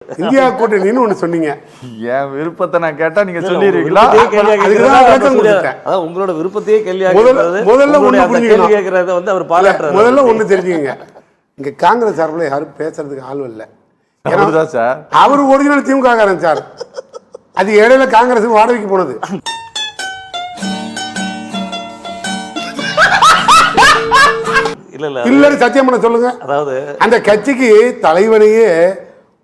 India கூட்டணின்னு ஒண்ணு சொன்னீங்க. என் விருப்பத்தை நான் கேட்டா நீங்க சொல்லிடுவீங்களா? உங்களோட விருப்பத்தையே முதல்ல கேட்கறத வந்து அவர் பாராட்டுறாரு. முதல்ல ஒண்ணு தெரிஞ்சுக்கங்க, இங்க காங்கிரஸ் சார்பில் யாரும் பேசுறதுக்கு ஆள் இல்லை. சார் அவரு ஒரிஜினல் திமுக காரன் சார். அது இடையில காங்கிரஸ் வாடகைக்கு போனது. இல்ல சத்தியம் பண்ண சொல்லுங்க. அதாவது அந்த கட்சிக்கு தலைவனையே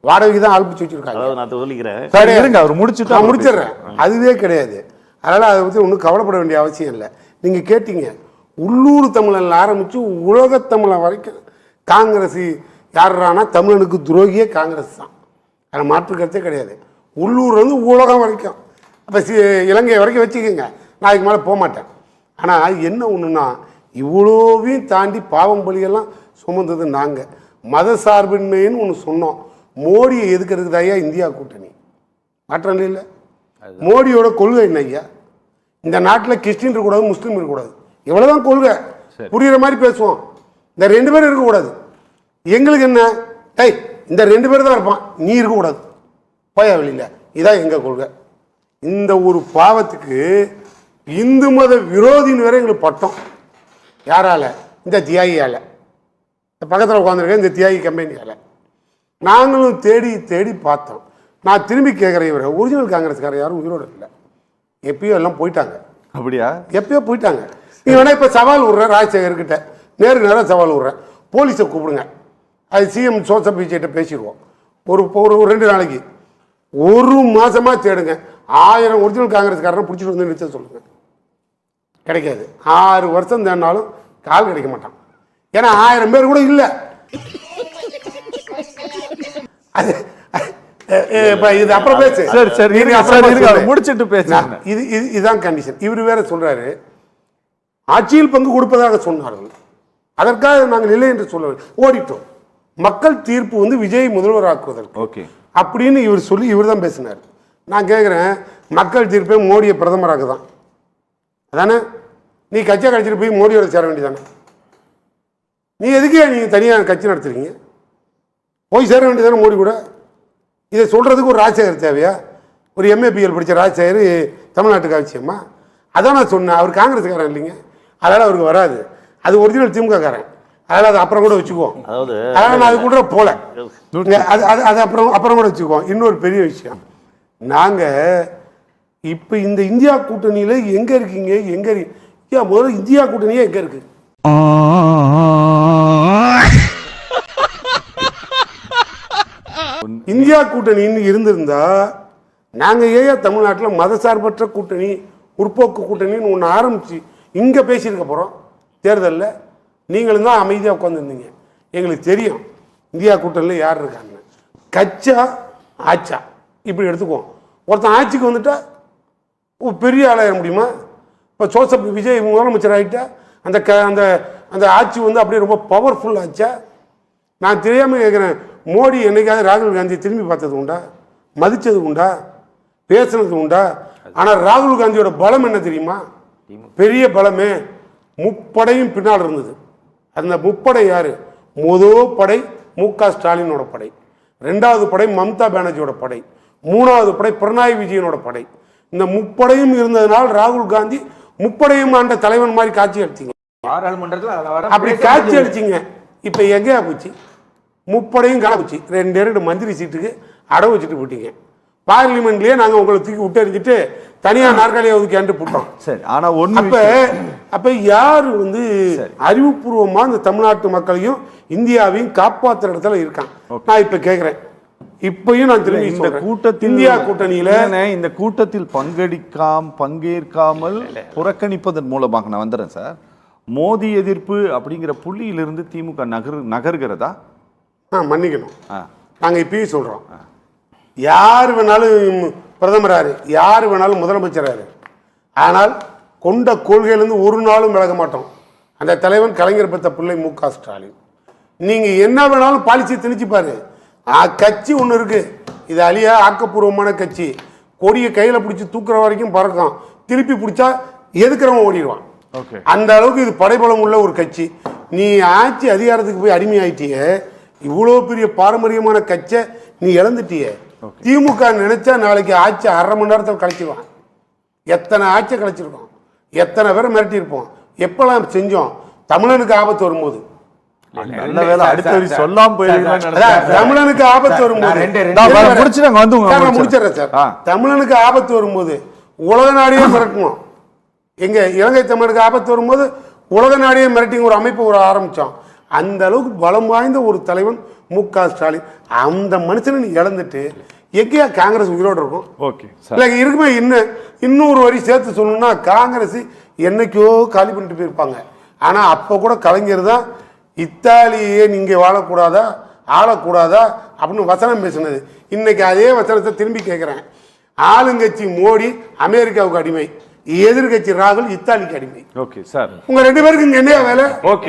வாடகைக்கு தான் அனுப்பிச்சு வச்சிருக்காங்க. நான் சொல்லிக்கிறேன், அவர் முடிச்சிடுறேன். அதுவே கிடையாது. அதனால அதை பத்தி ஒன்றும் கவலைப்பட வேண்டிய அவசியம் இல்லை. நீங்க கேட்டீங்க, உள்ளூர் தமிழன் ஆரம்பிச்சு உலக தமிழன் வரைக்கும் காங்கிரஸ் யாருன்னா தமிழனுக்கு துரோகியே காங்கிரஸ் தான். அதில் மாற்று கருத்தே கிடையாது. உள்ளூர் வந்து உலகம் வரைக்கும், அப்போ இலங்கை வரைக்கும் வச்சுக்கோங்க, நான் அதுக்கு மேலே போக மாட்டேன். ஆனால் என்ன ஒன்றுன்னா, இவ்வளோவையும் தாண்டி பாவம் பலியெல்லாம் சுமந்தது நாங்கள். மத சார்பின்மைன்னு ஒன்று சொன்னோம். மோடியை எதுக்கிறதுக்கு ஐயா இந்தியா கூட்டணி, மாற்றம் இல்லை. மோடியோட கொள்கை என்ன ஐயா? இந்த நாட்டில் கிறிஸ்டின் இருக்கக்கூடாது, முஸ்லீம் இருக்கக்கூடாது, இவ்வளோதான் கொள்கை. புரியுற மாதிரி பேசுவோம். இந்த 2 பேரும் இருக்கக்கூடாது. எங்களுக்கு என்ன, இந்த 2 பேர் தான் இருப்பான், நீ இருக்கக்கூடாது, போயா வெளியில், இதான் எங்கள் கொள்கை. இந்த ஒரு பாவத்துக்கு இந்து மத விரோதின்னு வேற எங்களுக்கு பட்டம். யாரால? இந்த தியாகியால், பக்கத்தில் உட்காந்துருக்க இந்த தியாகி கம்பெனியால். நாங்களும் தேடி தேடி பார்த்தோம். நான் திரும்பி கேட்குறேன், இவரை ஒரிஜினல் காங்கிரஸ்காரர் யாரும் உயிரோடு இல்லை, எப்பயோ எல்லாம் போயிட்டாங்க. அப்படியா? எப்பயோ போயிட்டாங்க. நீ வேணா இப்போ சவால் விட்றேன் ராஜசேகர்கிட்ட, நேராக சவால் விட்றேன், போலீஸை கூப்பிடுங்க, அது சிஎம் ஜோசப் விஜய்கிட்ட பேசிடுவோம். ஒரு 2 நாளைக்கு 1 மாசமா தேடுங்க, 1000 ஒரிஜினல் காங்கிரஸ்காரனை பிடிச்சிட்டு வந்து நிறுத்த சொல்லுங்க. கிடைக்காது. 6 வருஷம் தேடினாலும் கால் கிடைக்க மாட்டான். ஏன்னா 1000 பேர் கூட இல்லை. இது அப்புறம் பேசு. முடிச்சிட்டு பேச. இதுதான் கண்டிஷன். இவர் வேற சொல்றாரு, ஆட்சியில் பங்கு கொடுப்பதாக சொன்னார்கள், அதற்காக நாங்கள் இல்லை என்று சொல்லவில்லை, ஓடிட்டோம். மக்கள் தீர்ப்பு வந்து விஜய் முதல்வர் ஆக்குவதற்கு அப்படின்னு இவர் சொல்லி இவர் தான் பேசினார். நான் கேட்குறேன், மக்கள் தீர்ப்பே மோடியை பிரதமராக தான் அதானே? நீ கட்சியை கழிச்சிட்டு போய் மோடியோட சேர வேண்டியதானே? நீ எதுக்கே நீங்கள் தனியாக கட்சி நடத்துறீங்க? போய் சேர வேண்டியதானே மோடி கூட. இதை சொல்கிறதுக்கு ஒரு ராஜசேகர் தேவையா? ஒரு எம்ஏபிஎல் படித்த ராஜசேகர் தமிழ்நாட்டுக்கு அவசியமா? அதான் நான் சொன்னேன், அவர் காங்கிரஸ்காரன் இல்லைங்க, அதனால் அவருக்கு வராது. அது ஒரிஜினல் திமுக காரன், அதனால் அது அப்புறம் கூட வச்சுக்குவோம். அதனால் நான் அது கூட போல, அது அப்புறம் கூட வச்சுக்குவோம். இன்னொரு பெரிய விஷயம், நாங்கள் இப்போ இந்த இந்தியா கூட்டணியில் எங்கே இருக்கீங்க? எங்கே முதல்ல இந்தியா கூட்டணியே எங்கே இருக்கு? இந்தியா கூட்டணின்னு இருந்திருந்தா நாங்கள் ஏன் தமிழ்நாட்டில் மதசார்பற்ற கூட்டணி, முற்போக்கு கூட்டணின்னு ஒன்று ஆரம்பிச்சு இங்கே பேசியிருக்க போகிறோம்? தேர்தலில் நீங்களும் தான் அமைதியாக உட்காந்துருந்தீங்க. எங்களுக்கு தெரியும் இந்தியா கூட்டணியில் யார் இருக்காங்க. கட்சா ஆச்சா இப்படி எடுத்துக்குவோம். ஒருத்தன் ஆட்சிக்கு வந்துட்டா பெரிய ஆளாயிட முடியுமா? இப்போ ஜோசப் விஜய் முதலமைச்சர் ஆகிட்டா அந்த அந்த அந்த ஆட்சி வந்து அப்படியே ரொம்ப பவர்ஃபுல் ஆச்சா? நான் தெரியாமல் கேட்குறேன், மோடி என்னைக்காவது ராகுல் காந்தி திரும்பி பார்த்தது உண்டா? மதித்தது உண்டா? பேசுனது உண்டா? ஆனால் ராகுல் காந்தியோட பலம் என்ன தெரியுமா? பெரிய பலமே முப்படையும் பின்னால் இருந்தது. அந்த முப்படை யாரு? முதல் படை மு.க. ஸ்டாலினோட படை, 2வது படை மம்தா பானர்ஜியோட படை, 3வது படை பினராயி விஜயனோட படை. இந்த முப்படையும் இருந்ததுனால் ராகுல் காந்தி முப்படையும் ஆண்ட தலைவன் மாதிரி காட்சி அளிச்சிங்க. அப்படி காட்சி அளிச்சிங்க. இப்ப எங்கேயா போச்சு? முப்படையும் காணப்போச்சு. 2 மந்திரி சீட்டுக்கு அடவு வச்சுட்டு போட்டீங்க. பார்லிமெண்ட்லயே நாங்க உங்களை தூக்கி விட்டு எறிஞ்சிட்டு தனியா நாற்காலியை ஒதுக்கி போட்டோம். அப்ப யாரு வந்து அறிவுபூர்வமா இந்த தமிழ்நாட்டு மக்களையும் இந்தியாவையும் காப்பாற்றுற இடத்துல இருக்கான்? நான் இப்ப கேட்கிறேன், இப்பயும் நான் திரும்பி இந்த கூட்டத்தில் இந்தியா கூட்டணியில இந்த கூட்டத்தில் பங்கேற்காமல் புறக்கணிப்பதன் மூலமாக நான் வந்துடுறேன் சார். மோடி எதிர்ப்பு அப்படிங்கிற புள்ளியிலிருந்து திமுக நகர்கிறதா? மன்னிக்கணும், நாங்க இப்பயும் சொல்றோம், யார் வேணாலும் பிரதமராரு, யார் வேணாலும் முதலமைச்சராரு, ஆனால் கொண்ட கொள்கையிலிருந்து ஒரு நாளும் விலக மாட்டோம். அந்த தலைவன் கலைஞர் பெற்ற பிள்ளை மு.க. ஸ்டாலின். நீங்க என்ன வேணாலும் பாலிசி திணிச்சு பாரு, கட்சி ஒன்று இருக்கு, இது அழியா ஆக்கப்பூர்வமான கட்சி, கொடியை கையில் பிடிச்சி தூக்குற வரைக்கும் பறக்கும், திருப்பி பிடிச்சா எதுக்குறவன் ஓடிடுவான். அந்த அளவுக்கு இது படைபலம் உள்ள ஒரு கட்சி. நீ ஆட்சி அதிகாரத்துக்கு போய் அடிமையாயிட்டிய, இவ்வளோ பெரிய பாரம்பரியமான கட்சியை நீ இழந்துட்டியே. திமுக நினைச்சா நாளைக்கு ஆட்சி 1/2 மணி நேரத்தில் கழிச்சிருவான். எத்தனை ஆட்சி கழிச்சிருக்கோம், எத்தனை பேரை மிரட்டியிருப்போம், எப்பெல்லாம் செஞ்சோம். தமிழனுக்கு ஆபத்து வரும்போது, நல்ல வேலை அடுத்த வரி சொல்லாம போயிருக்கீங்கன்னு அதான் தமிழனுக்கு ஆபத்து வரும்போது முடிச்சிடறேன் சார். தமிழனுக்கு ஆபத்து வரும்போது உலக நாடியே மிரட்டணும். எங்க இலங்கை தமிழனுக்கு ஆபத்து வரும்போது உலக நாடியே மிரட்டிங்க ஒரு அமைப்பு ஆரம்பிச்சோம். அந்த அளவுக்கு பலம் வாய்ந்த ஒரு தலைவன் மு.க. ஸ்டாலின். அந்த மனுஷனை நீ இழந்துட்டு எங்கேயா காங்கிரஸ் உயிரோடு இருக்கும்? ஓகே இல்லை இருக்குமே. இன்னொரு வரி சேர்த்து சொல்லணும்னா காங்கிரஸ் என்னைக்கோ காலி பண்ணிட்டு போயிருப்பாங்க. ஆனால் அப்போ கூட கலைஞர் தான் இத்தாலியே நீங்கள் வாழக்கூடாதா ஆளக்கூடாதா அப்படின்னு வசனம் பேசினது. இன்னைக்கு அதே வசனத்தை திரும்பி கேட்குறேன். ஆளுங்கட்சி மோடி அமெரிக்காவுக்கு அடிமை, எதிர்கட்சி ராகுல் இத்தாலிக்கு அடிமை. ஓகே சார், உங்க 2 பேருக்கு இங்க என்ன வேலை? ஓகே.